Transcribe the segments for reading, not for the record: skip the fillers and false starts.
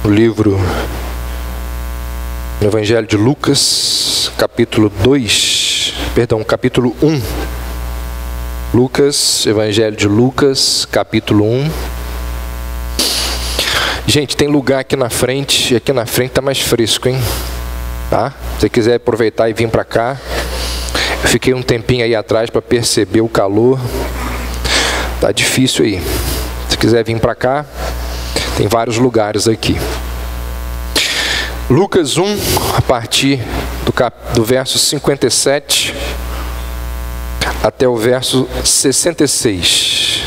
no livro, no Evangelho de Lucas, capítulo 1. Lucas, Evangelho de Lucas, capítulo 1. Gente, tem lugar aqui na frente, e aqui na frente tá mais fresco, hein? Tá? Se você quiser aproveitar e vir para cá, eu fiquei um tempinho aí atrás para perceber o calor. Tá difícil aí. Se quiser vir para cá, tem vários lugares aqui. Lucas 1, a partir do verso 57 até o verso 66.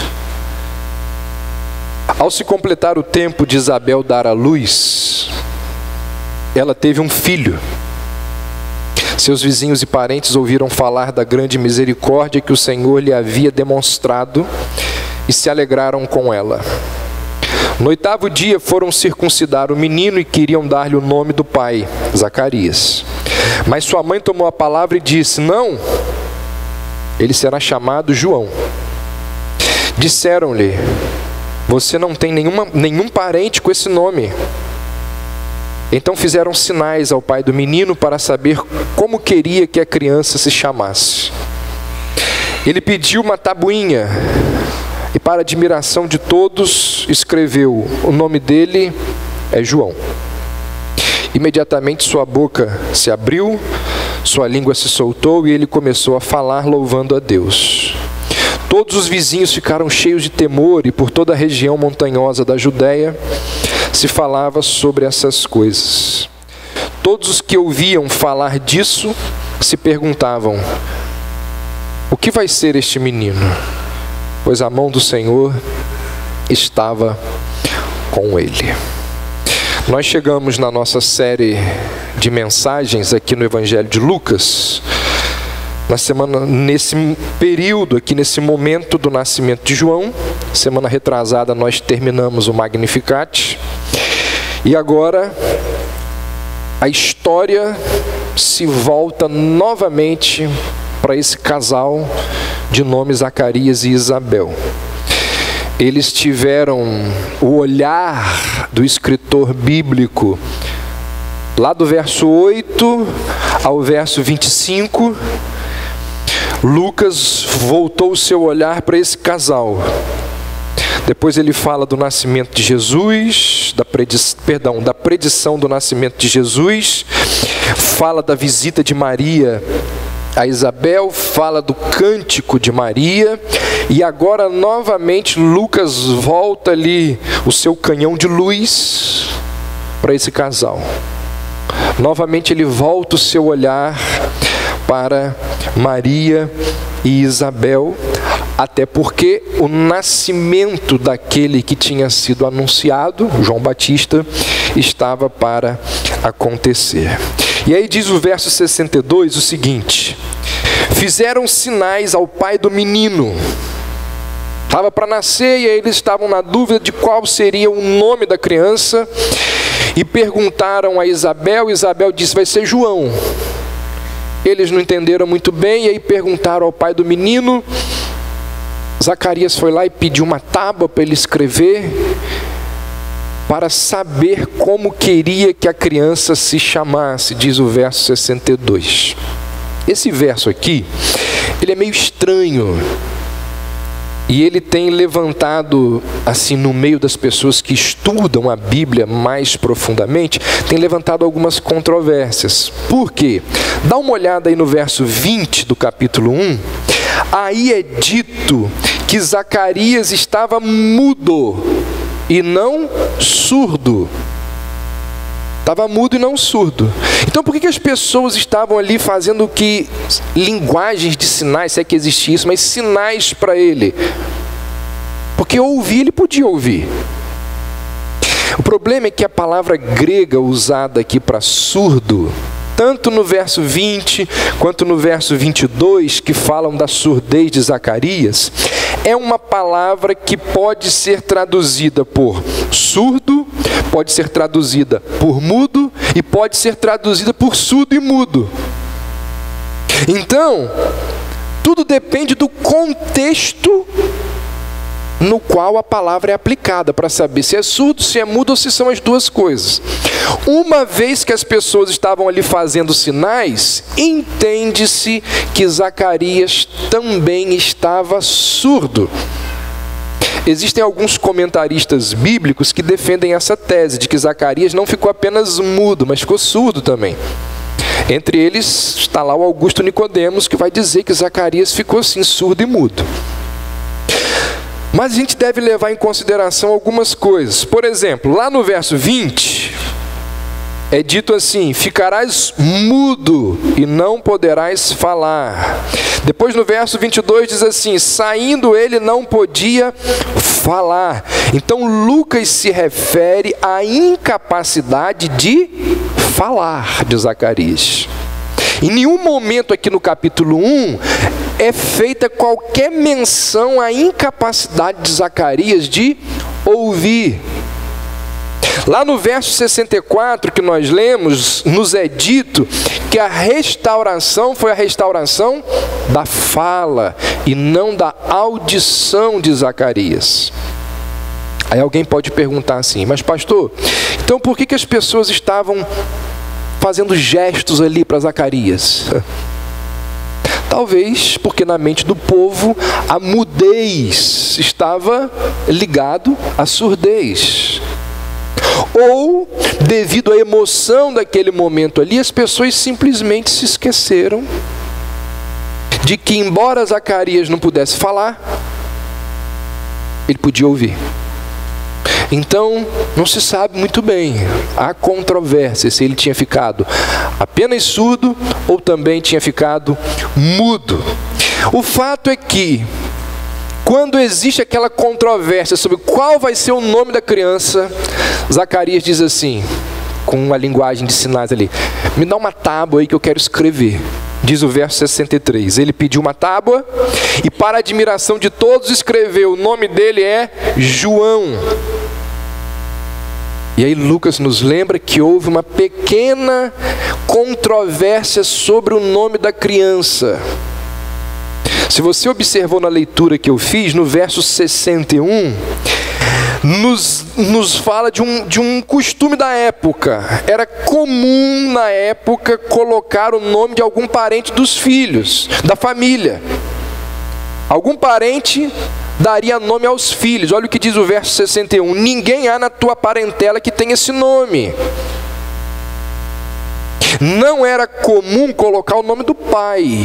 Ao se completar o tempo de Isabel dar à luz, ela teve um filho. Seus vizinhos e parentes ouviram falar da grande misericórdia que o Senhor lhe havia demonstrado e se alegraram com ela. No 8º dia foram circuncidar o menino e queriam dar-lhe o nome do pai, Zacarias. Mas sua mãe tomou a palavra e disse: não, ele será chamado João. Disseram-lhe: você não tem nenhum parente com esse nome. Então fizeram sinais ao pai do menino para saber como queria que a criança se chamasse. Ele pediu uma tabuinha e, para admiração de todos, escreveu: o nome dele é João. Imediatamente sua boca se abriu, sua língua se soltou e ele começou a falar, louvando a Deus. Todos os vizinhos ficaram cheios de temor e por toda a região montanhosa da Judéia se falava sobre essas coisas. Todos os que ouviam falar disso se perguntavam: o que vai ser este menino? Pois a mão do Senhor estava com ele. Nós chegamos na nossa série de mensagens aqui no Evangelho de Lucas, nesse período aqui, nesse momento do nascimento de João. Semana retrasada nós terminamos o Magnificat. E agora a história se volta novamente para esse casal de nome Zacarias e Isabel. Eles tiveram o olhar do escritor bíblico lá do verso 8 ao verso 25. Lucas voltou o seu olhar para esse casal. Depois ele fala do nascimento de Jesus, da predição do nascimento de Jesus, fala da visita de Maria a Isabel, fala do cântico de Maria, e agora novamente Lucas volta ali o seu canhão de luz para esse casal. Novamente ele volta o seu olhar para Maria e Isabel, até porque o nascimento daquele que tinha sido anunciado, João Batista, estava para acontecer. E aí diz o verso 62 o seguinte: fizeram sinais ao pai do menino. Estava para nascer e aí eles estavam na dúvida de qual seria o nome da criança, e perguntaram a Isabel. Isabel disse: vai ser João. Eles não entenderam muito bem e aí perguntaram ao pai do menino. Zacarias foi lá e pediu uma tábua para ele escrever, para saber como queria que a criança se chamasse, diz o verso 62. Esse verso aqui, ele é meio estranho, e ele tem levantado, assim, no meio das pessoas que estudam a Bíblia mais profundamente, tem levantado algumas controvérsias. Por quê? Dá uma olhada aí no verso 20 do capítulo 1, aí é dito que Zacarias estava mudo e não surdo. Estava mudo e não surdo. Então por que as pessoas estavam ali fazendo linguagens de sinais, se é que existia isso, mas sinais para ele? Porque ouvir, ele podia ouvir. O problema é que a palavra grega usada aqui para surdo, tanto no verso 20 quanto no verso 22, que falam da surdez de Zacarias, é uma palavra que pode ser traduzida por surdo, pode ser traduzida por mudo e pode ser traduzida por surdo e mudo. Então, tudo depende do contexto no qual a palavra é aplicada, para saber se é surdo, se é mudo ou se são as duas coisas. Uma vez que as pessoas estavam ali fazendo sinais, entende-se que Zacarias também estava surdo. Existem alguns comentaristas bíblicos que defendem essa tese de que Zacarias não ficou apenas mudo, mas ficou surdo também. Entre eles está lá o Augusto Nicodemos, que vai dizer que Zacarias ficou assim, surdo e mudo. Mas a gente deve levar em consideração algumas coisas. Por exemplo, lá no verso 20, é dito assim: ficarás mudo e não poderás falar. Depois no verso 22 diz assim: saindo ele não podia falar. Então Lucas se refere à incapacidade de falar de Zacarias. Em nenhum momento aqui no capítulo 1 é feita qualquer menção à incapacidade de Zacarias de ouvir. Lá no verso 64 que nós lemos, nos é dito que a restauração foi a restauração da fala e não da audição de Zacarias. Aí alguém pode perguntar assim: mas pastor, então por que as pessoas estavam fazendo gestos ali para Zacarias? Talvez porque na mente do povo a mudez estava ligado à surdez. Ou, devido à emoção daquele momento ali, as pessoas simplesmente se esqueceram de que, embora Zacarias não pudesse falar, ele podia ouvir. Então, não se sabe muito bem, há controvérsia se ele tinha ficado apenas surdo ou também tinha ficado mudo. O fato é que, quando existe aquela controvérsia sobre qual vai ser o nome da criança, Zacarias diz assim, com uma linguagem de sinais ali: me dá uma tábua aí que eu quero escrever. Diz o verso 63, ele pediu uma tábua e, para a admiração de todos, escreveu: o nome dele é João. E aí Lucas nos lembra que houve uma pequena controvérsia sobre o nome da criança. Se você observou na leitura que eu fiz, no verso 61, nos fala de um costume da época. Era comum na época colocar o nome de algum parente dos filhos, da família. Algum parente daria nome aos filhos. Olha o que diz o verso 61. Ninguém há na tua parentela que tenha esse nome. Não era comum colocar o nome do pai,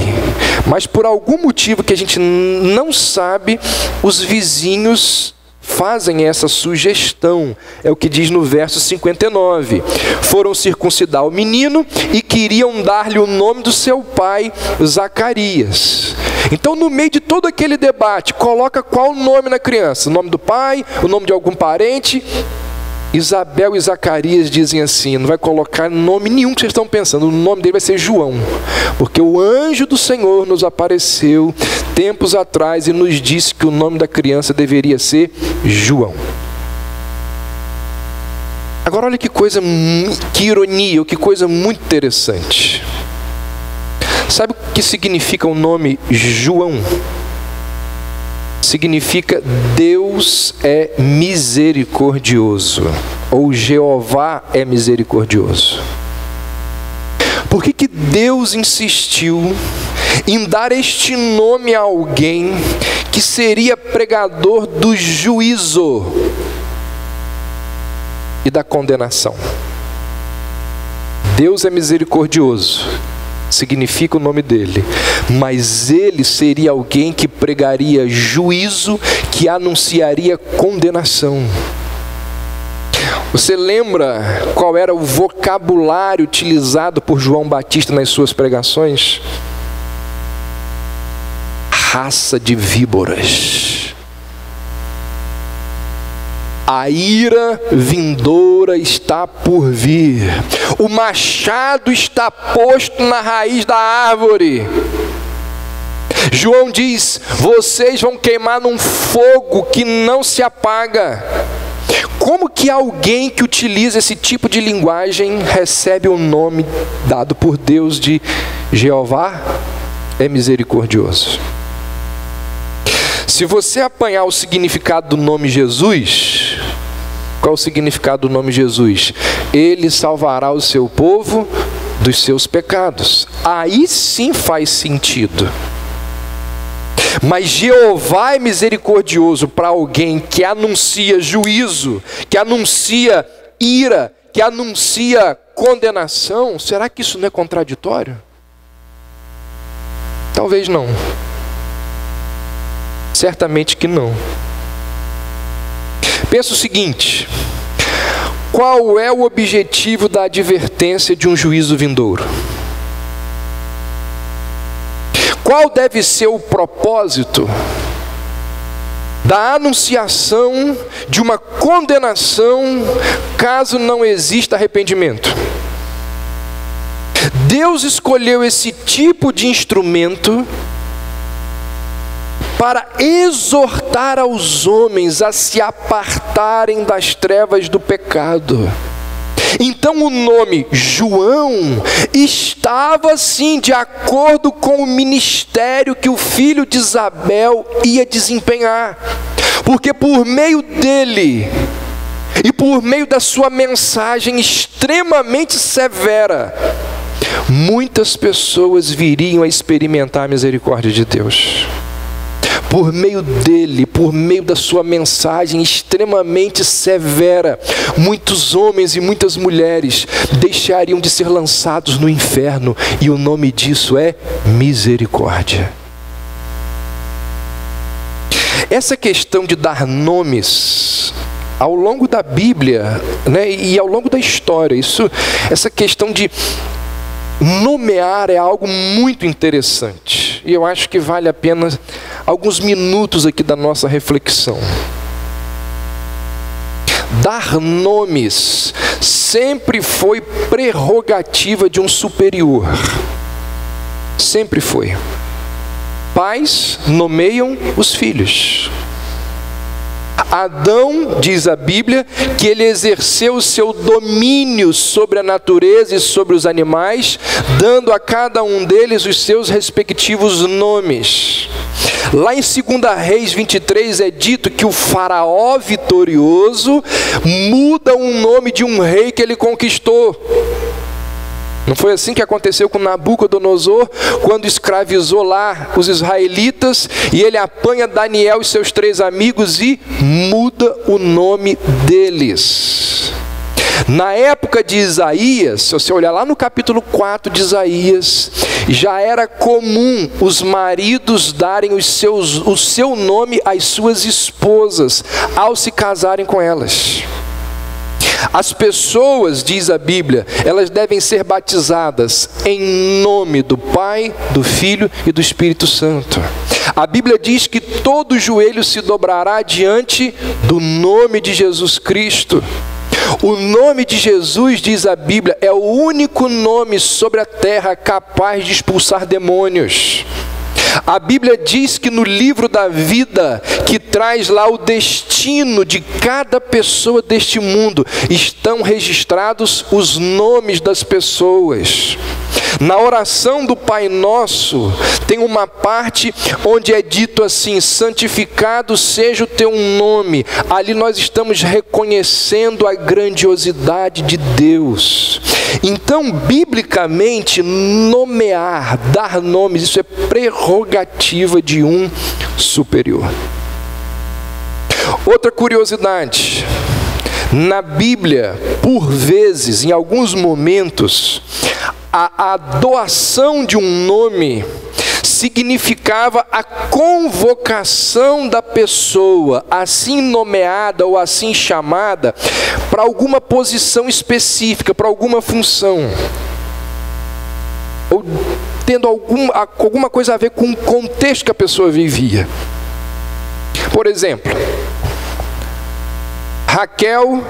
mas por algum motivo que a gente não sabe, os vizinhos fazem essa sugestão. É o que diz no verso 59. Foram circuncidar o menino e queriam dar-lhe o nome do seu pai, Zacarias. Então, no meio de todo aquele debate, coloca qual o nome na criança? O nome do pai? O nome de algum parente? Isabel e Zacarias dizem assim: não vai colocar nome nenhum que vocês estão pensando, o nome dele vai ser João, porque o anjo do Senhor nos apareceu tempos atrás e nos disse que o nome da criança deveria ser João. Agora olha que coisa, que ironia, que coisa muito interessante. Sabe o que significa o nome João? Significa Deus é misericordioso, ou Jeová é misericordioso. Por que Deus insistiu em dar este nome a alguém que seria pregador do juízo e da condenação? Deus é misericordioso, significa o nome dele, mas ele seria alguém que pregaria juízo, que anunciaria condenação. Você lembra qual era o vocabulário utilizado por João Batista nas suas pregações? Raça de víboras. A ira vindoura está por vir. O machado está posto na raiz da árvore. João diz: vocês vão queimar num fogo que não se apaga. Como que alguém que utiliza esse tipo de linguagem recebe o nome dado por Deus de Jeová é misericordioso? Se você apanhar o significado do nome Jesus, qual é o significado do nome Jesus? Ele salvará o seu povo dos seus pecados. Aí sim faz sentido. Mas Jeová é misericordioso para alguém que anuncia juízo, que anuncia ira, que anuncia condenação. Será que isso não é contraditório? Talvez não. Certamente que não. Pensa o seguinte: qual é o objetivo da advertência de um juízo vindouro? Qual deve ser o propósito da anunciação de uma condenação caso não exista arrependimento? Deus escolheu esse tipo de instrumento para exortar aos homens a se apartarem das trevas do pecado. Então o nome João estava sim de acordo com o ministério que o filho de Isabel ia desempenhar, porque por meio dele e por meio da sua mensagem extremamente severa, muitas pessoas viriam a experimentar a misericórdia de Deus. Por meio dele, por meio da sua mensagem extremamente severa, muitos homens e muitas mulheres deixariam de ser lançados no inferno, e o nome disso é misericórdia. Essa questão de dar nomes ao longo da Bíblia, né, e ao longo da história, essa questão de nomear é algo muito interessante, e eu acho que vale a pena alguns minutos aqui da nossa reflexão. Dar nomes sempre foi prerrogativa de um superior. Sempre foi. Pais nomeiam os filhos. Adão, diz a Bíblia, que ele exerceu o seu domínio sobre a natureza e sobre os animais, dando a cada um deles os seus respectivos nomes. Lá em 2 Reis 23 é dito que o faraó vitorioso muda o nome de um rei que ele conquistou. Não foi assim que aconteceu com Nabucodonosor, quando escravizou lá os israelitas, e ele apanha Daniel e seus 3 amigos e muda o nome deles. Na época de Isaías, se você olhar lá no capítulo 4 de Isaías, já era comum os maridos darem o seu nome às suas esposas, ao se casarem com elas. As pessoas, diz a Bíblia, elas devem ser batizadas em nome do Pai, do Filho e do Espírito Santo. A Bíblia diz que todo joelho se dobrará diante do nome de Jesus Cristo. O nome de Jesus, diz a Bíblia, é o único nome sobre a terra capaz de expulsar demônios. A Bíblia diz que no livro da vida, que traz lá o destino de cada pessoa deste mundo, estão registrados os nomes das pessoas. Na oração do Pai Nosso, tem uma parte onde é dito assim: santificado seja o teu nome. Ali nós estamos reconhecendo a grandiosidade de Deus. Então, biblicamente, nomear, dar nomes, isso é prerrogativa de um superior. Outra curiosidade: na Bíblia, por vezes, em alguns momentos, a doação de um nome significava a convocação da pessoa, assim nomeada ou assim chamada, para alguma posição específica, para alguma função, ou tendo alguma coisa a ver com o contexto que a pessoa vivia. Por exemplo, Raquel,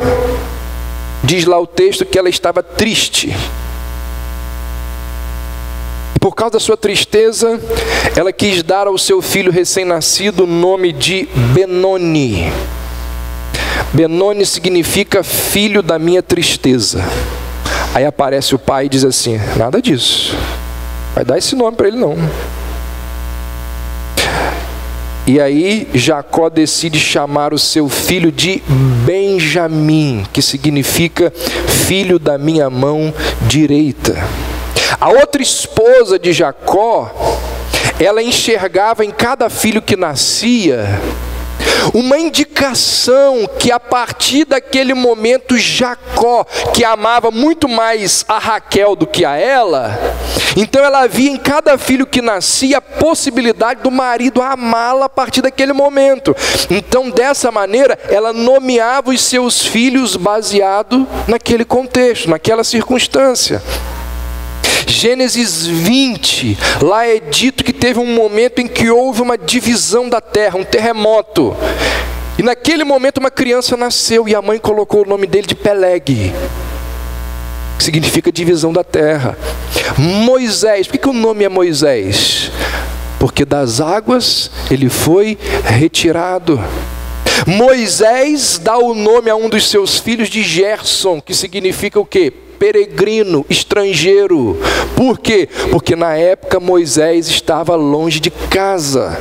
diz lá o texto que ela estava triste. Por causa da sua tristeza, ela quis dar ao seu filho recém-nascido o nome de Benoni. Benoni significa filho da minha tristeza. Aí aparece o pai e diz assim: nada disso, vai dar esse nome para ele não. E aí Jacó decide chamar o seu filho de Benjamim, que significa filho da minha mão direita. A outra esposa de Jacó, ela enxergava em cada filho que nascia uma indicação que a partir daquele momento Jacó, que amava muito mais a Raquel do que a ela, então ela via em cada filho que nascia a possibilidade do marido amá-la a partir daquele momento. Então dessa maneira ela nomeava os seus filhos baseado naquele contexto, naquela circunstância. Gênesis 20, lá é dito que teve um momento em que houve uma divisão da terra, um terremoto. E naquele momento uma criança nasceu e a mãe colocou o nome dele de Peleg, que significa divisão da terra. Moisés, por que o nome é Moisés? Porque das águas ele foi retirado. Moisés dá o nome a um dos seus filhos de Gerson, que significa o quê? Peregrino, estrangeiro. Por quê? Porque na época Moisés estava longe de casa.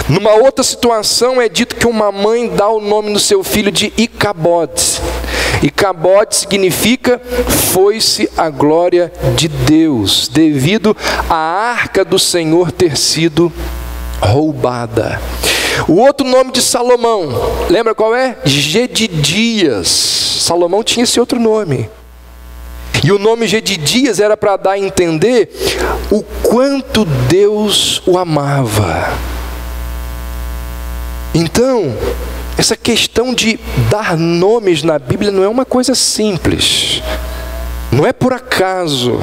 Numa outra situação é dito que uma mãe dá o nome do seu filho de Icabode. Icabode significa foi-se a glória de Deus, devido à arca do Senhor ter sido roubada. O outro nome de Salomão, lembra qual é? Gedidias. Salomão tinha esse outro nome. E o nome Gedidias era para dar a entender o quanto Deus o amava. Então, essa questão de dar nomes na Bíblia não é uma coisa simples. Não é por acaso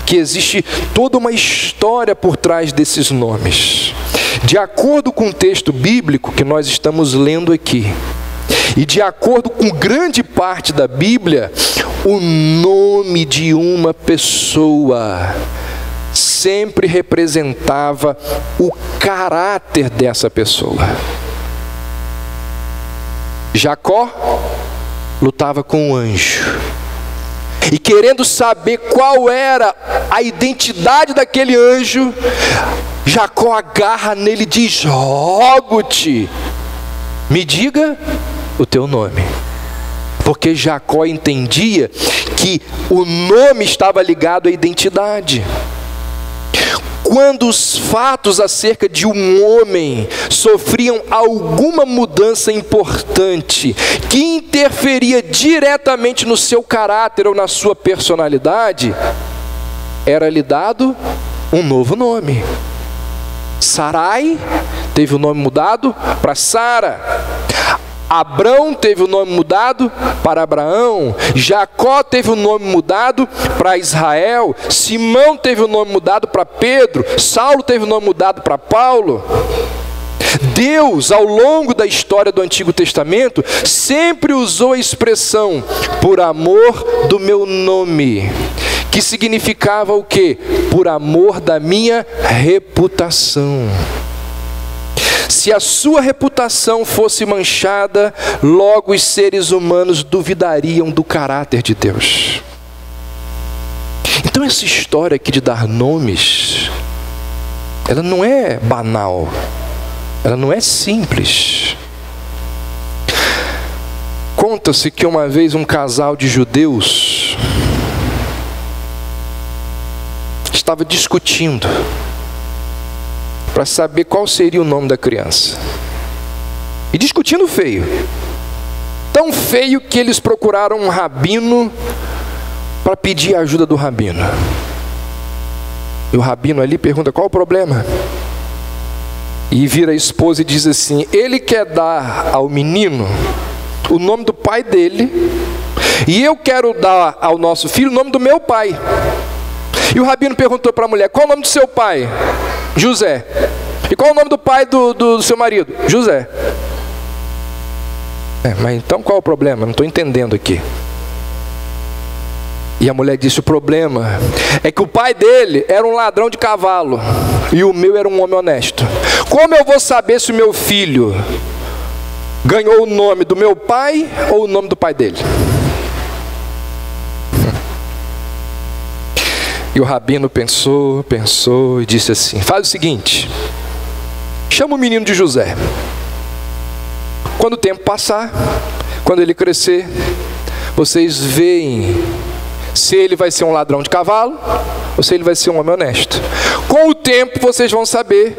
que existe toda uma história por trás desses nomes. De acordo com o texto bíblico que nós estamos lendo aqui, e de acordo com grande parte da Bíblia, o nome de uma pessoa sempre representava o caráter dessa pessoa. Jacó lutava com um anjo. E querendo saber qual era a identidade daquele anjo, Jacó agarra nele e diz: rogo-te, me diga o teu nome. Porque Jacó entendia que o nome estava ligado à identidade. Quando os fatos acerca de um homem sofriam alguma mudança importante, que interferia diretamente no seu caráter ou na sua personalidade, era-lhe dado um novo nome. Sarai teve o nome mudado para Sara. Abrão teve o nome mudado para Abraão. Jacó teve o nome mudado para Israel. Simão teve o nome mudado para Pedro. Saulo teve o nome mudado para Paulo. Deus, ao longo da história do Antigo Testamento, sempre usou a expressão por amor do meu nome, que significava o quê? Por amor da minha reputação. Se a sua reputação fosse manchada, logo os seres humanos duvidariam do caráter de Deus. Então essa história aqui de dar nomes, ela não é banal, ela não é simples. Conta-se que uma vez um casal de judeus estava discutindo para saber qual seria o nome da criança. E discutindo feio. Tão feio que eles procuraram um rabino para pedir a ajuda do rabino. E o rabino ali pergunta: qual o problema? E vira a esposa e diz assim: ele quer dar ao menino o nome do pai dele, e eu quero dar ao nosso filho o nome do meu pai. E o rabino perguntou para a mulher: qual o nome do seu pai? José. E qual o nome do pai do seu marido? José. Mas então qual o problema? Não estou entendendo aqui. E a mulher disse: o problema é que o pai dele era um ladrão de cavalo e o meu era um homem honesto. Como eu vou saber se o meu filho ganhou o nome do meu pai ou o nome do pai dele? E o rabino pensou e disse assim: faz o seguinte, chama o menino de José. Quando o tempo passar, quando ele crescer, vocês veem se ele vai ser um ladrão de cavalo ou se ele vai ser um homem honesto. Com o tempo vocês vão saber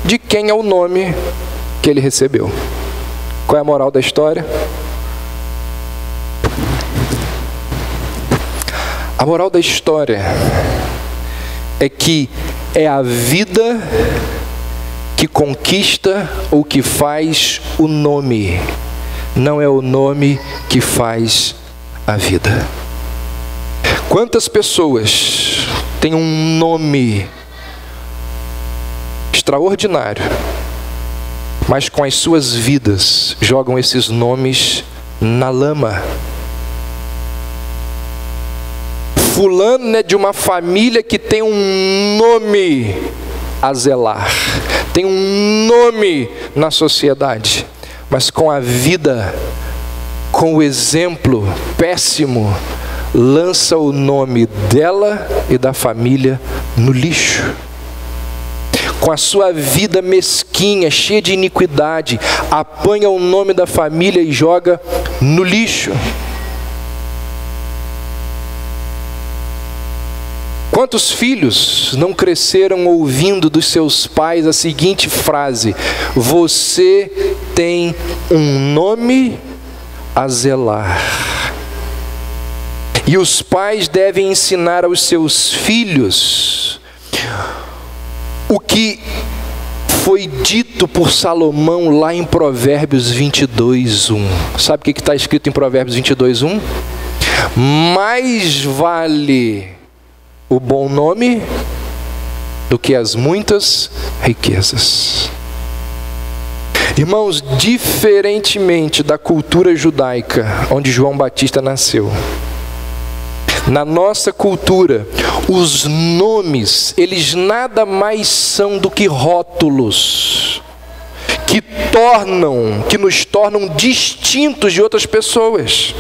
de quem é o nome que ele recebeu. Qual é a moral da história? A moral da história é que é a vida que conquista ou que faz o nome, não é o nome que faz a vida. Quantas pessoas têm um nome extraordinário, mas com as suas vidas jogam esses nomes na lama? Fulano é de uma família que tem um nome a zelar, tem um nome na sociedade, mas com a vida, com o exemplo péssimo, lança o nome dela e da família no lixo. Com a sua vida mesquinha, cheia de iniquidade, apanha o nome da família e joga no lixo. Quantos filhos não cresceram ouvindo dos seus pais a seguinte frase: você tem um nome a zelar. E os pais devem ensinar aos seus filhos o que foi dito por Salomão lá em Provérbios 22:1. Sabe o que está escrito em Provérbios 22:1? Mais vale o bom nome do que as muitas riquezas. Irmãos, diferentemente da cultura judaica, onde João Batista nasceu, na nossa cultura, os nomes, eles nada mais são do que rótulos que nos tornam distintos de outras pessoas.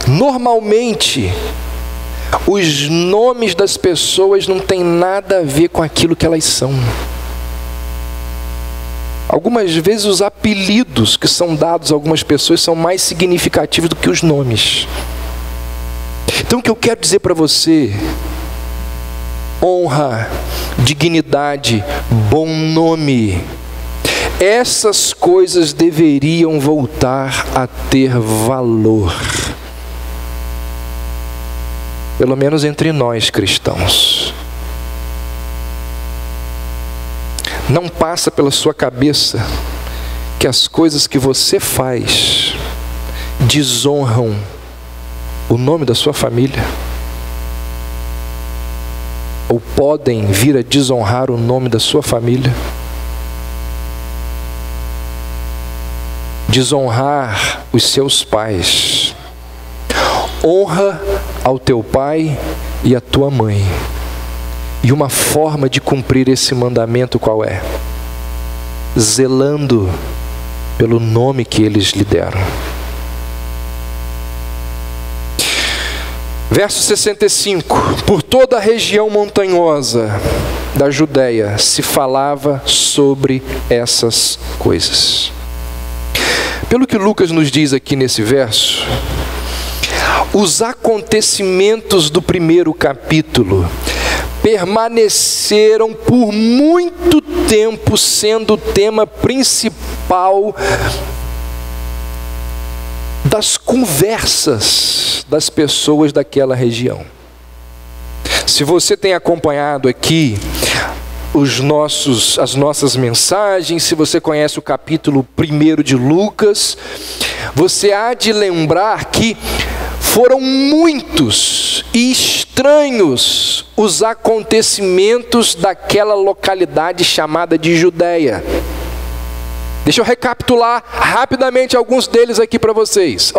Normalmente, os nomes das pessoas não têm nada a ver com aquilo que elas são. Algumas vezes os apelidos que são dados a algumas pessoas são mais significativos do que os nomes. Então o que eu quero dizer para você: honra, dignidade, bom nome, essas coisas deveriam voltar a ter valor. Pelo menos entre nós cristãos. Não passa pela sua cabeça que as coisas que você faz desonram o nome da sua família? Ou podem vir a desonrar o nome da sua família? Desonrar os seus pais. Honra ao teu pai e à tua mãe. E uma forma de cumprir esse mandamento qual é? Zelando pelo nome que eles lhe deram. Verso 65. Por toda a região montanhosa da Judéia se falava sobre essas coisas. Pelo que Lucas nos diz aqui nesse verso, os acontecimentos do primeiro capítulo permaneceram por muito tempo sendo o tema principal das conversas das pessoas daquela região. Se você tem acompanhado aqui as nossas mensagens, se você conhece o capítulo 1 de Lucas, você há de lembrar que foram muitos e estranhos os acontecimentos daquela localidade chamada de Judéia. Deixa eu recapitular rapidamente alguns deles aqui para vocês.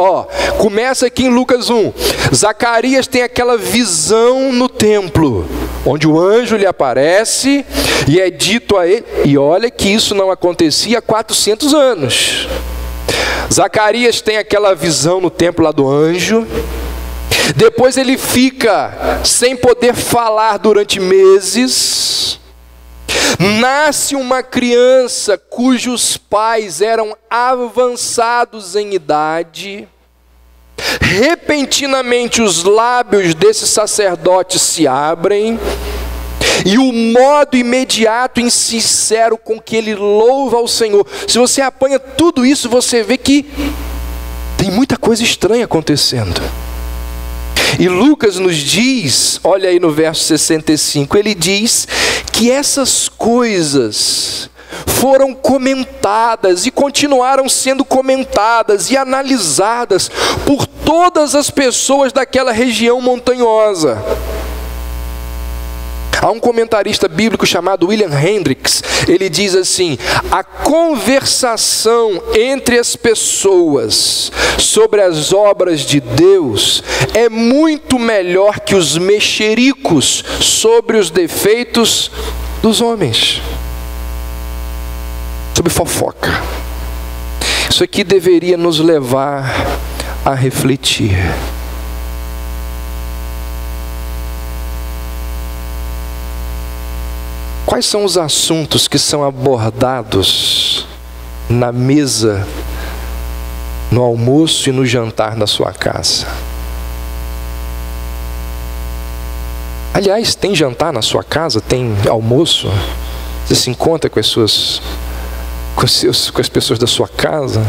Começa aqui em Lucas 1. Zacarias tem aquela visão no templo, onde o anjo lhe aparece e é dito a ele, e olha que isso não acontecia há 400 anos. Zacarias tem aquela visão no templo lá do anjo, Depois ele fica sem poder falar durante meses. Nasce uma criança cujos pais eram avançados em idade. Repentinamente os lábios desse sacerdote se abrem, e o modo imediato e sincero com que ele louva ao Senhor. Se você apanha tudo isso, você vê que tem muita coisa estranha acontecendo. E Lucas nos diz, olha aí no verso 65, ele diz que essas coisas foram comentadas e continuaram sendo comentadas e analisadas por todas as pessoas daquela região montanhosa. Há um comentarista bíblico chamado William Hendricks, ele diz assim: a conversação entre as pessoas sobre as obras de Deus é muito melhor que os mexericos sobre os defeitos dos homens. Sobre fofoca. Isso aqui deveria nos levar a refletir. Quais são os assuntos que são abordados na mesa, no almoço e no jantar da sua casa? Aliás, tem jantar na sua casa? Tem almoço? Você se encontra com as pessoas da sua casa?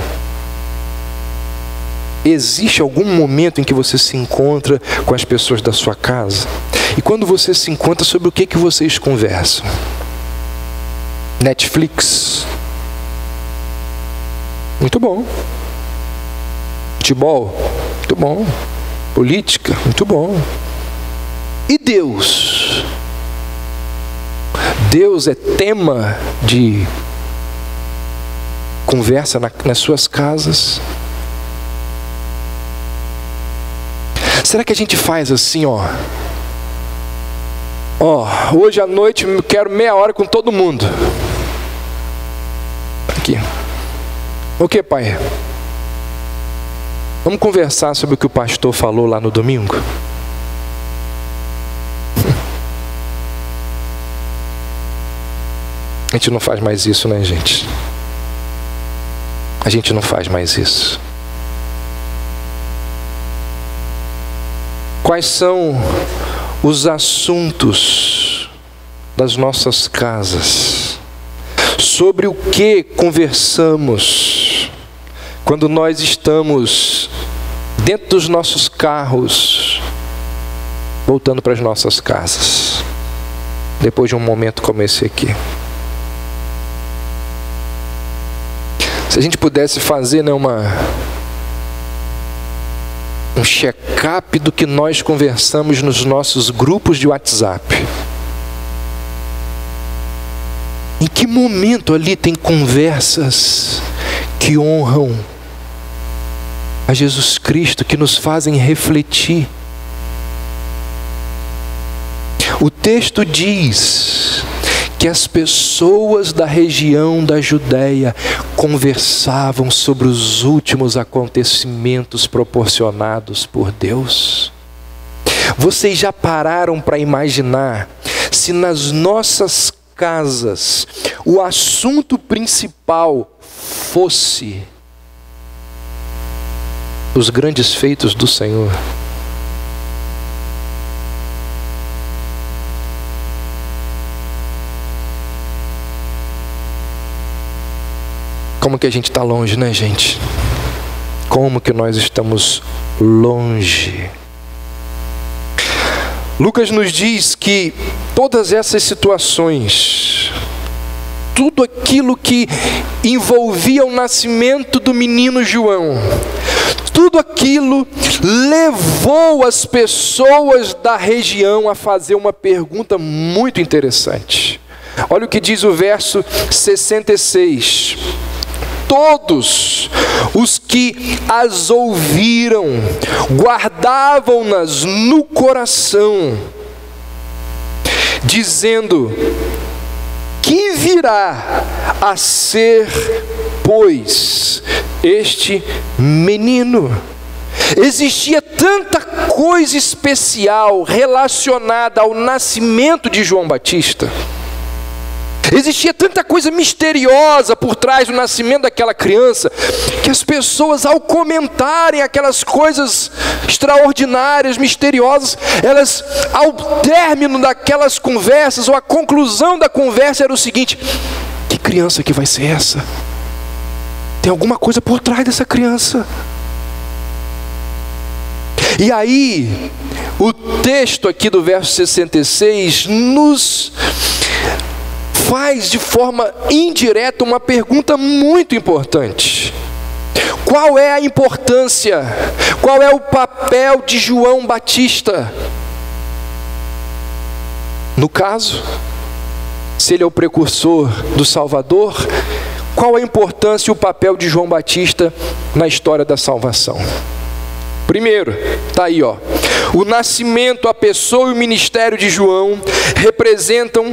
Existe algum momento em que você se encontra com as pessoas da sua casa? E quando você se encontra, sobre o que vocês conversam? Netflix? Muito bom. Futebol? Muito bom. Política? Muito bom. E Deus? Deus é tema de conversa nas suas casas? Será que a gente faz assim, hoje à noite eu quero meia hora com todo mundo. Aqui. O que, pai? Vamos conversar sobre o que o pastor falou lá no domingo? A gente não faz mais isso, né, gente? A gente não faz mais isso. Quais são os assuntos das nossas casas? Sobre o que conversamos quando nós estamos dentro dos nossos carros, voltando para as nossas casas, depois de um momento como esse aqui? Se a gente pudesse fazer, né, um check-up do que nós conversamos nos nossos grupos de WhatsApp. Em que momento ali tem conversas que honram a Jesus Cristo, que nos fazem refletir? O texto diz que as pessoas da região da Judéia conversavam sobre os últimos acontecimentos proporcionados por Deus. Vocês já pararam para imaginar se nas nossas casas o assunto principal fosse os grandes feitos do Senhor? Como que a gente está longe, né, gente? Como que nós estamos longe? Lucas nos diz que todas essas situações, tudo aquilo que envolvia o nascimento do menino João, tudo aquilo levou as pessoas da região a fazer uma pergunta muito interessante. Olha o que diz o verso 66. Todos os que as ouviram guardavam-nas no coração, dizendo: que virá a ser, pois, este menino? Existia tanta coisa especial relacionada ao nascimento de João Batista. Existia tanta coisa misteriosa por trás do nascimento daquela criança, que as pessoas, ao comentarem aquelas coisas extraordinárias, misteriosas, elas, ao término daquelas conversas, ou a conclusão da conversa era o seguinte: que criança que vai ser essa? Tem alguma coisa por trás dessa criança. E aí, o texto aqui do verso 66 nos faz de forma indireta uma pergunta muito importante. Qual é a importância? Qual é o papel de João Batista? No caso, se ele é o precursor do Salvador, qual a importância e o papel de João Batista na história da salvação? Primeiro, está aí, ó. O nascimento, a pessoa e o ministério de João representam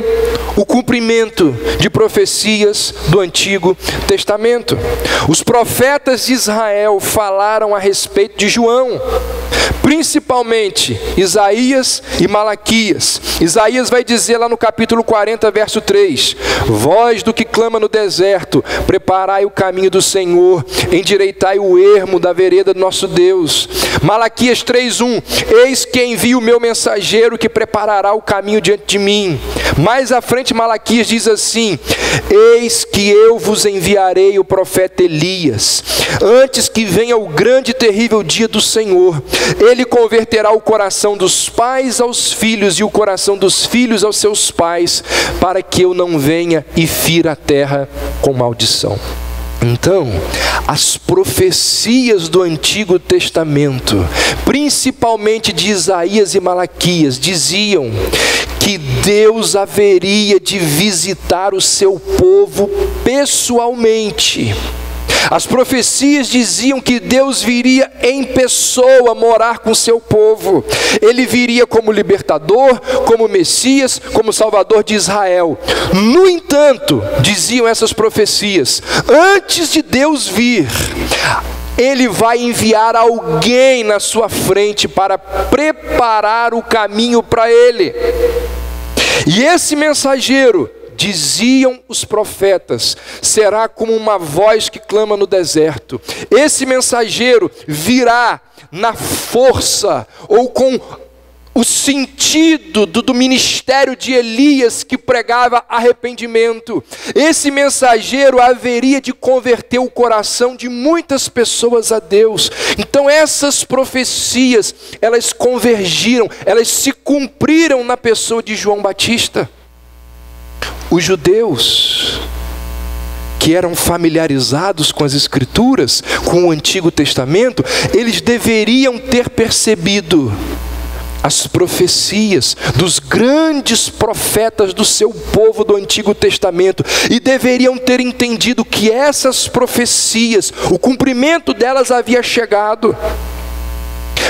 o cumprimento de profecias do Antigo Testamento. Os profetas de Israel falaram a respeito de João, principalmente Isaías e Malaquias. Isaías vai dizer lá no capítulo 40, verso 3: voz do que clama no deserto, preparai o caminho do Senhor, endireitai o ermo da vereda do nosso Deus. Malaquias 3:1: eis que envio o meu mensageiro que preparará o caminho diante de mim. Mais à frente Malaquias diz assim: eis que eu vos enviarei o profeta Elias, antes que venha o grande e terrível dia do Senhor. Ele converterá o coração dos pais aos filhos e o coração dos filhos aos seus pais, para que eu não venha e fira a terra com maldição. Então, as profecias do Antigo Testamento, principalmente de Isaías e Malaquias, diziam que Deus haveria de visitar o seu povo pessoalmente. As profecias diziam que Deus viria em pessoa morar com seu povo. Ele viria como libertador, como Messias, como Salvador de Israel. No entanto, diziam essas profecias, antes de Deus vir, Ele vai enviar alguém na sua frente para preparar o caminho para Ele. E esse mensageiro, diziam os profetas, será como uma voz que clama no deserto. Esse mensageiro virá na força ou com o sentido do ministério de Elias, que pregava arrependimento. Esse mensageiro haveria de converter o coração de muitas pessoas a Deus. Então essas profecias, elas convergiram, elas se cumpriram na pessoa de João Batista. Os judeus, que eram familiarizados com as Escrituras, com o Antigo Testamento, eles deveriam ter percebido as profecias dos grandes profetas do seu povo do Antigo Testamento, e deveriam ter entendido que essas profecias, o cumprimento delas havia chegado.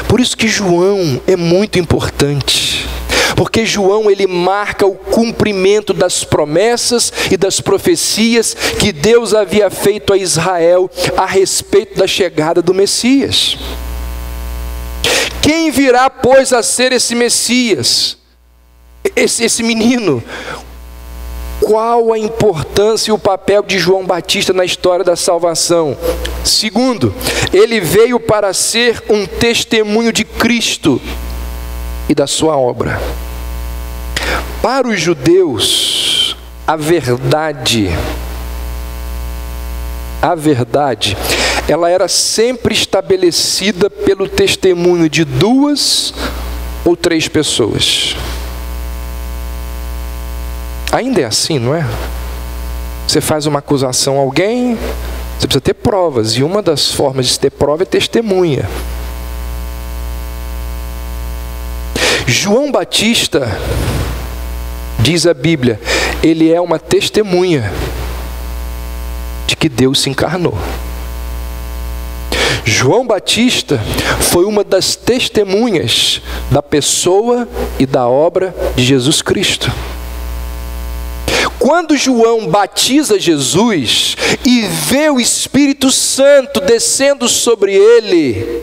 Por isso que João é muito importante. Porque João, ele marca o cumprimento das promessas e das profecias que Deus havia feito a Israel a respeito da chegada do Messias. Quem virá, pois, a ser esse Messias? Esse menino? Qual a importância e o papel de João Batista na história da salvação? Segundo, ele veio para ser um testemunho de Cristo e da sua obra. Para os judeus, a verdade, ela era sempre estabelecida pelo testemunho de 2 ou 3 pessoas. Ainda é assim, não é? Você faz uma acusação a alguém, você precisa ter provas, e uma das formas de ter prova é testemunha. João Batista, diz a Bíblia, ele é uma testemunha de que Deus se encarnou. João Batista foi uma das testemunhas da pessoa e da obra de Jesus Cristo. Quando João batiza Jesus e vê o Espírito Santo descendo sobre ele,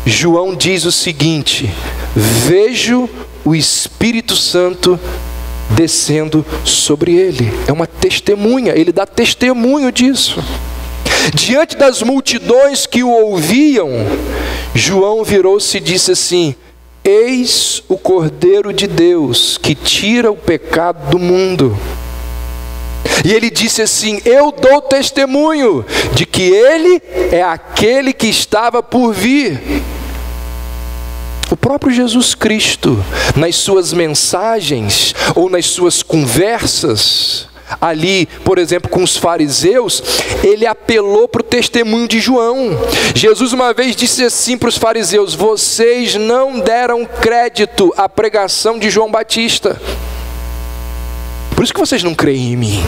João diz o seguinte: vejo o Espírito Santo descendo sobre ele. É uma testemunha, ele dá testemunho disso. Diante das multidões que o ouviam, João virou-se e disse assim: eis o Cordeiro de Deus que tira o pecado do mundo. E ele disse assim: eu dou testemunho de que ele é aquele que estava por vir. O próprio Jesus Cristo, nas suas mensagens ou nas suas conversas, ali, por exemplo, com os fariseus, ele apelou para o testemunho de João. Jesus uma vez disse assim para os fariseus: vocês não deram crédito à pregação de João Batista, por isso que vocês não creem em mim.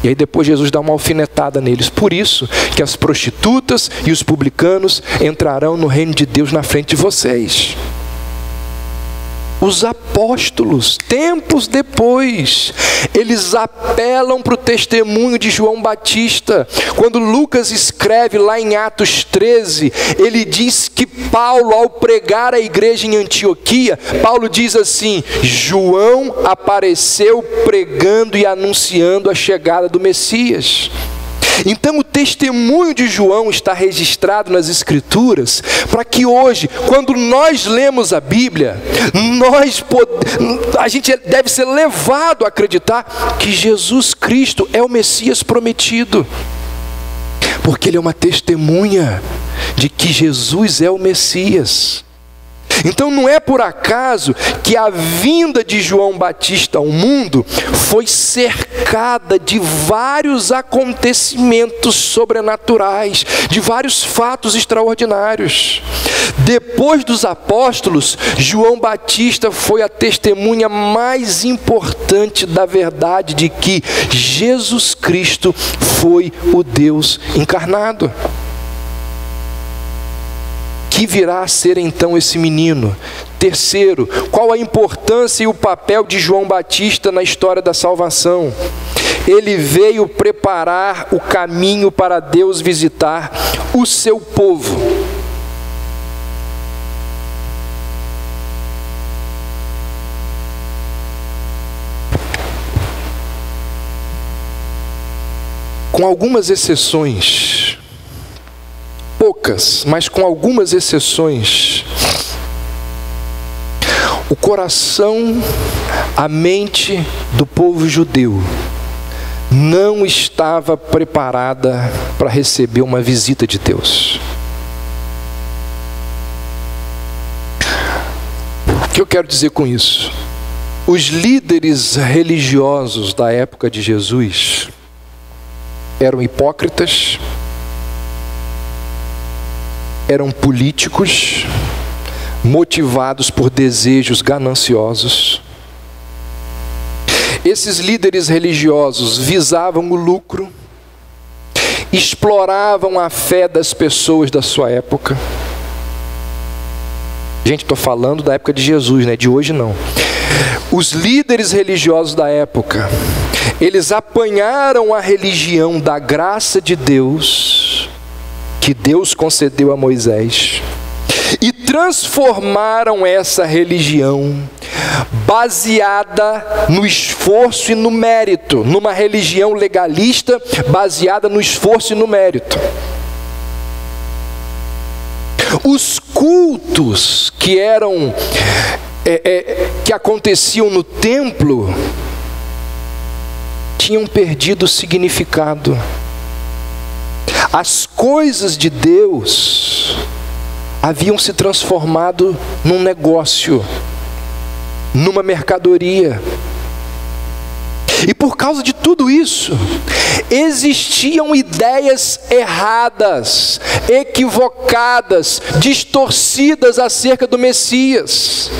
E aí depois Jesus dá uma alfinetada neles: por isso que as prostitutas e os publicanos entrarão no reino de Deus na frente de vocês. Os apóstolos, tempos depois, eles apelam para o testemunho de João Batista. Quando Lucas escreve lá em Atos 13, ele diz que Paulo, ao pregar a igreja em Antioquia, Paulo diz assim: João apareceu pregando e anunciando a chegada do Messias. Então o testemunho de João está registrado nas Escrituras, para que hoje, quando nós lemos a Bíblia, a gente deve ser levado a acreditar que Jesus Cristo é o Messias prometido, porque ele é uma testemunha de que Jesus é o Messias. Então não é por acaso que a vinda de João Batista ao mundo foi cercada de vários acontecimentos sobrenaturais, de vários fatos extraordinários. Depois dos apóstolos, João Batista foi a testemunha mais importante da verdade de que Jesus Cristo foi o Deus encarnado. Que virá a ser então esse menino? Terceiro, qual a importância e o papel de João Batista na história da salvação? Ele veio preparar o caminho para Deus visitar o seu povo. Com algumas exceções, poucas, mas com algumas exceções, o coração, a mente do povo judeu não estava preparada para receber uma visita de Deus. O que eu quero dizer com isso? Os líderes religiosos da época de Jesus eram hipócritas, eram políticos, motivados por desejos gananciosos. Esses líderes religiosos visavam o lucro, exploravam a fé das pessoas da sua época. Gente, estou falando da época de Jesus, né? De hoje não. Os líderes religiosos da época, eles apanharam a religião da graça de Deus, que Deus concedeu a Moisés, e transformaram essa religião baseada no esforço e no mérito, numa religião legalista baseada no esforço e no mérito. Os cultos que aconteciam no templo tinham perdido o significado. As coisas de Deus haviam se transformado num negócio, numa mercadoria. E por causa de tudo isso, existiam ideias erradas, equivocadas, distorcidas acerca do Messias.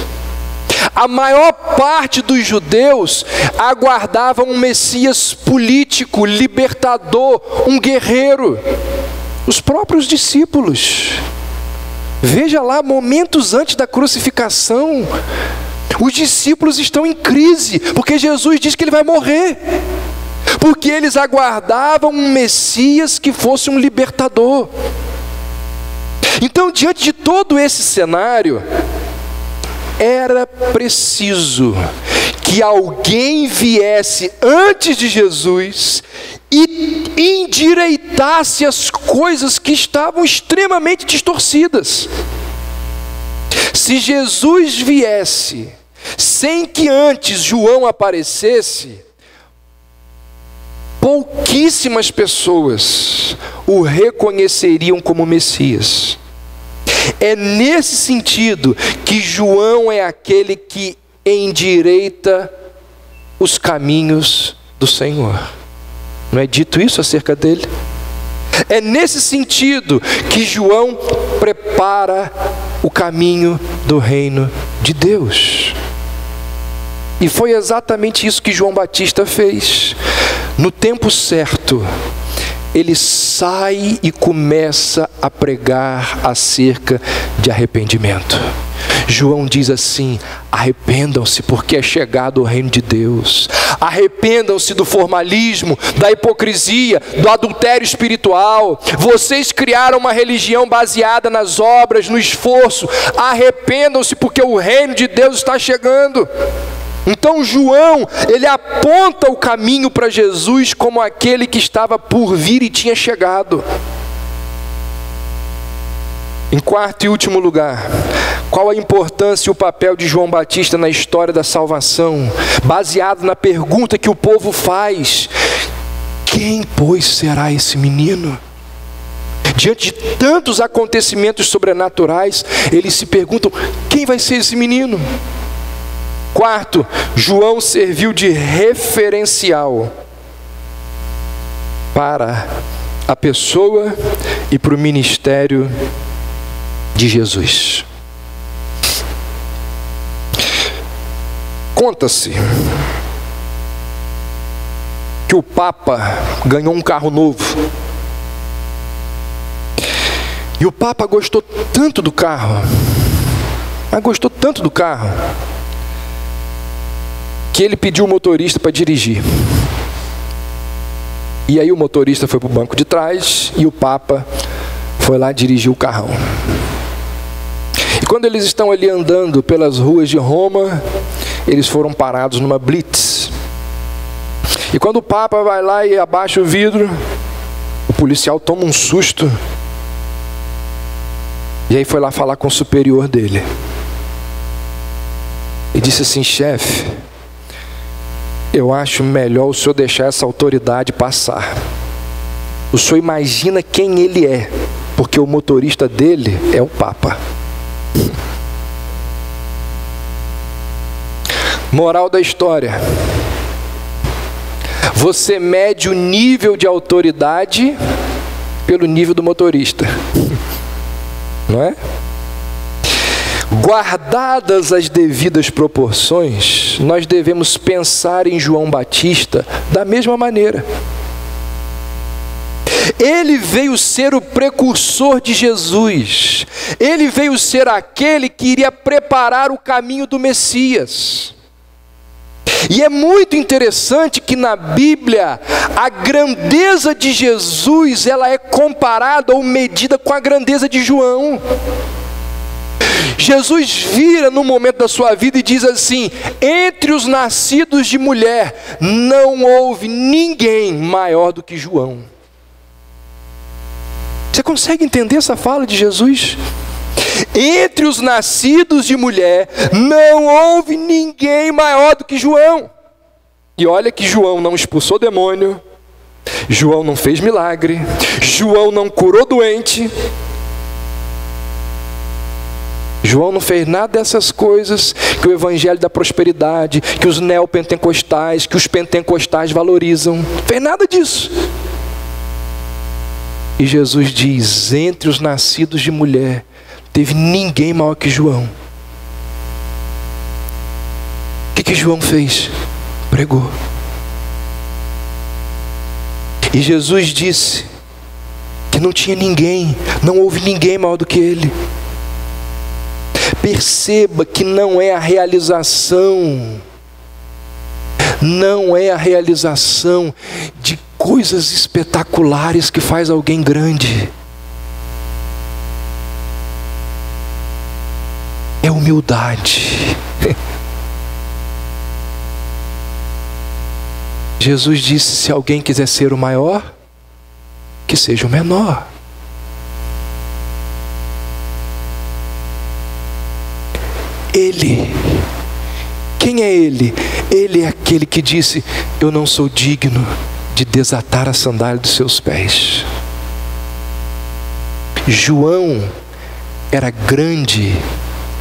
A maior parte dos judeus aguardava um Messias político, libertador, um guerreiro. Os próprios discípulos. Veja lá, momentos antes da crucificação, os discípulos estão em crise, porque Jesus diz que ele vai morrer. Porque eles aguardavam um Messias que fosse um libertador. Então, diante de todo esse cenário, era preciso que alguém viesse antes de Jesus e endireitasse as coisas que estavam extremamente distorcidas. Se Jesus viesse sem que antes João aparecesse, pouquíssimas pessoas o reconheceriam como Messias. É nesse sentido que João é aquele que endireita os caminhos do Senhor. Não é dito isso acerca dele? É nesse sentido que João prepara o caminho do reino de Deus. E foi exatamente isso que João Batista fez. No tempo certo, ele sai e começa a pregar acerca de arrependimento. João diz assim: arrependam-se, porque é chegado o reino de Deus. Arrependam-se do formalismo, da hipocrisia, do adultério espiritual. Vocês criaram uma religião baseada nas obras, no esforço. Arrependam-se, porque o reino de Deus está chegando. Então João, ele aponta o caminho para Jesus como aquele que estava por vir e tinha chegado. Em quarto e último lugar, qual a importância e o papel de João Batista na história da salvação? Baseado na pergunta que o povo faz: quem, pois, será esse menino? Diante de tantos acontecimentos sobrenaturais, eles se perguntam: quem vai ser esse menino? Quarto, João serviu de referencial para a pessoa e para o ministério de Jesus. Conta-se que o Papa ganhou um carro novo. E o Papa gostou tanto do carro, que ele pediu o motorista para dirigir. E aí o motorista foi para o banco de trás e o Papa foi lá dirigir o carrão. E quando eles estão ali andando pelas ruas de Roma, eles foram parados numa blitz. E quando o Papa vai lá e abaixa o vidro, o policial toma um susto. E aí foi lá falar com o superior dele. E disse assim: chefe, eu acho melhor o senhor deixar essa autoridade passar. O senhor imagina quem ele é, porque o motorista dele é o Papa. Moral da história: você mede o nível de autoridade pelo nível do motorista, não é? Guardadas as devidas proporções, nós devemos pensar em João Batista da mesma maneira. Ele veio ser o precursor de Jesus. Ele veio ser aquele que iria preparar o caminho do Messias. E é muito interessante que na Bíblia a grandeza de Jesus, ela é comparada ou medida com a grandeza de João. Jesus vira no momento da sua vida e diz assim: entre os nascidos de mulher não houve ninguém maior do que João. Você consegue entender essa fala de Jesus? Entre os nascidos de mulher não houve ninguém maior do que João. E olha que João não expulsou demônio, João não fez milagre, João não curou doente, João não fez nada dessas coisas que o evangelho da prosperidade, que os neopentecostais, que os pentecostais valorizam. Não fez nada disso. E Jesus diz: entre os nascidos de mulher teve ninguém maior que João. O que João fez? Pregou. E Jesus disse que não tinha ninguém, não houve ninguém maior do que ele. Perceba que não é a realização de coisas espetaculares que faz alguém grande. é humildade. Jesus disse: se alguém quiser ser o maior, que seja o menor. Ele, quem é ele? Ele é aquele que disse: eu não sou digno de desatar a sandália dos seus pés. João era grande,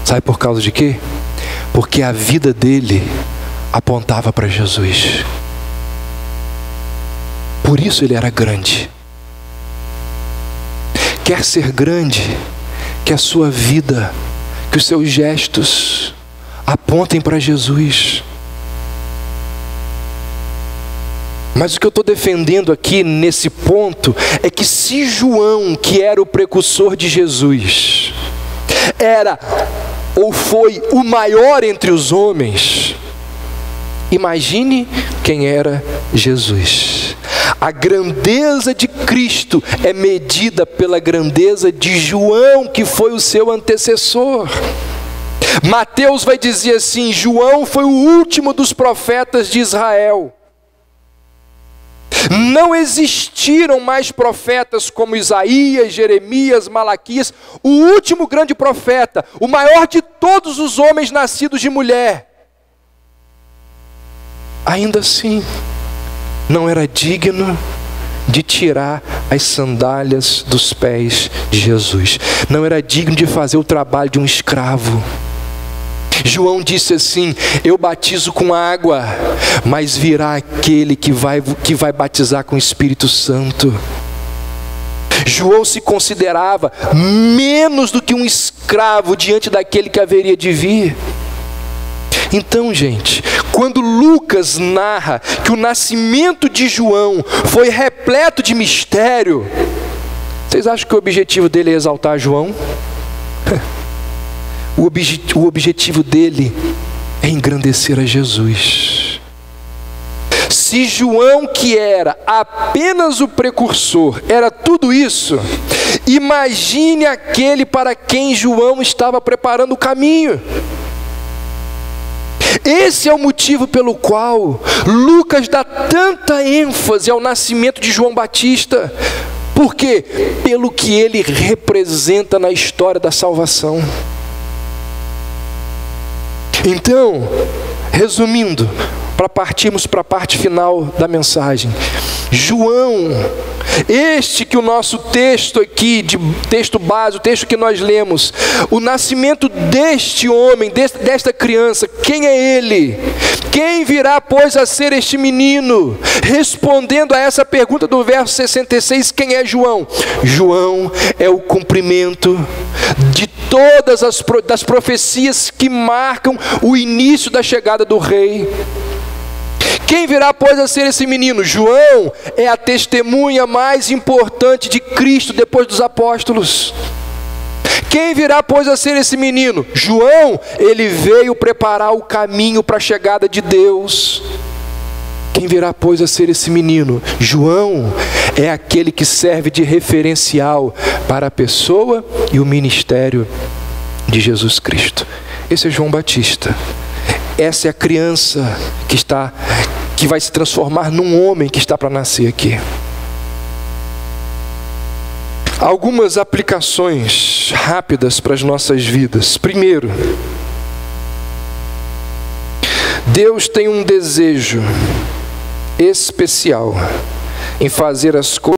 sabe por causa de quê? Porque a vida dele apontava para Jesus. Por isso ele era grande. Quer ser grande, que a sua vida, que os seus gestos apontem para Jesus. Mas o que eu estou defendendo aqui nesse ponto é que se João, que era o precursor de Jesus, era ou foi o maior entre os homens, imagine quem era Jesus. A grandeza de Cristo é medida pela grandeza de João, que foi o seu antecessor. Mateus vai dizer assim: João foi o último dos profetas de Israel. Não existiram mais profetas como Isaías, Jeremias, Malaquias. O último grande profeta, o maior de todos os homens nascidos de mulher, ainda assim não era digno de tirar as sandálias dos pés de Jesus. Não era digno de fazer o trabalho de um escravo. João disse assim: eu batizo com água, mas virá aquele que vai batizar com o Espírito Santo. João se considerava menos do que um escravo diante daquele que haveria de vir. Então, gente, quando Lucas narra que o nascimento de João foi repleto de mistério, vocês acham que o objetivo dele é exaltar João? O objetivo dele é engrandecer a Jesus. Se João, que era apenas o precursor, era tudo isso, imagine aquele para quem João estava preparando o caminho. Esse é o motivo pelo qual Lucas dá tanta ênfase ao nascimento de João Batista. Por quê? Pelo que ele representa na história da salvação. Então, resumindo, para partirmos para a parte final da mensagem, João, este que o nosso texto aqui, de texto base, o texto que nós lemos, o nascimento deste homem, desta criança, quem é ele? Quem virá, pois, a ser este menino? Respondendo a essa pergunta do verso 66, quem é João? João é o cumprimento de todas das profecias que marcam o início da chegada do rei. Quem virá, pois, a ser esse menino? João é a testemunha mais importante de Cristo depois dos apóstolos. Quem virá, pois, a ser esse menino? João, ele veio preparar o caminho para a chegada de Deus. Quem virá, pois, a ser esse menino? João é aquele que serve de referencial para a pessoa e o ministério de Jesus Cristo. Esse é João Batista. Essa é a criança que vai se transformar num homem que está para nascer aqui. Algumas aplicações rápidas para as nossas vidas. Primeiro, Deus tem um desejo especial em fazer as coisas